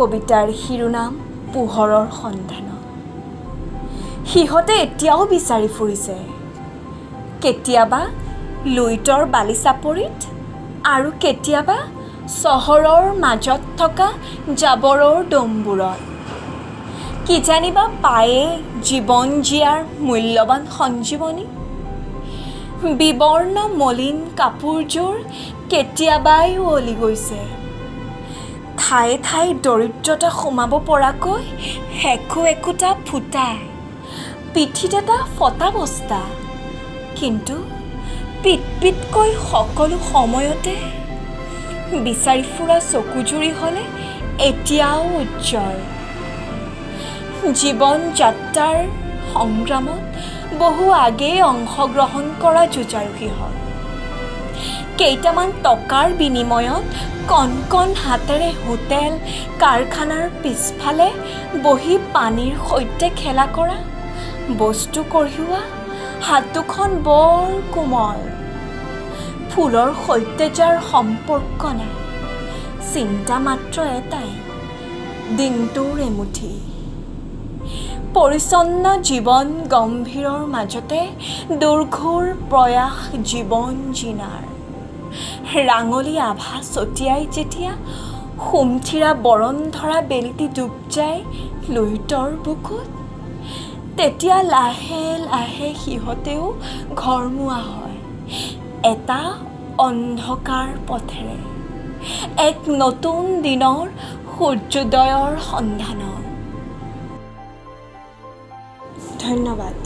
কবিতাৰ শিৰোনাম পোহৰৰ সন্ধানত। সিহঁতে এতিয়াও বিচাৰি ফুৰিছে, কেতিয়াবা লুইতৰ বালিচাপৰিত আৰু কেতিয়াবা চহৰৰ মাজত থকা জাবৰৰ দমবোৰত। কিজানিবা পায়ে জীৱন জীয়াৰ মূল্যৱান সঞ্জীৱনী। বিবৰ্ণ মলিন কাপোৰযোৰ কেতিয়াবাই উৱলি গৈছে। ঠায়ে ঠায়ে দৰিদ্ৰতা সোমাব পৰাকৈ একোটা ফুটা, পিঠিত এটা ফটা বস্তা, কিন্তু পিটপিটকৈ সকলো সময়তে বিচাৰি ফুৰা চকুজুৰি হ'লে এতিয়াও উজ্জ্বল। জীৱন যাত্ৰাৰ সংগ্ৰামত বহু আগেয়ে অংশগ্ৰহণ কৰা যুঁজাৰুহীহঁত। কেইটামান টকাৰ বিনিময়ত কণ হাতেৰে হোটেল কাৰখানাৰ পিছফালে বহি পানীৰ সৈতে খেলা কৰা, বস্তু কঢ়িওৱা হাত দুখন বৰ কোমল। ফুলৰ সৈতে যাৰ সম্পৰ্ক নাই, চিন্তা মাত্ৰ এটাই, দিনটোৰ এমুঠি। পৰিচ্ছন্ন জীৱন গম্ভীৰৰ মাজতে দুৰ্ঘোৰ প্ৰয়াস জীৱন জিনাৰ। ৰাঙলী আভা ছটিয়াই যেতিয়া সুমথিৰা বৰণ ধৰা বেলিটি ডুব যায় লুইতৰ বুকুত, তেতিয়া লাহে লাহে সিহঁতেও ঘৰমুৱা হয় এটা অন্ধকাৰ পথেৰে, এক নতুন দিনৰ সূৰ্যোদয়ৰ সন্ধানত। ধন্যবাদ।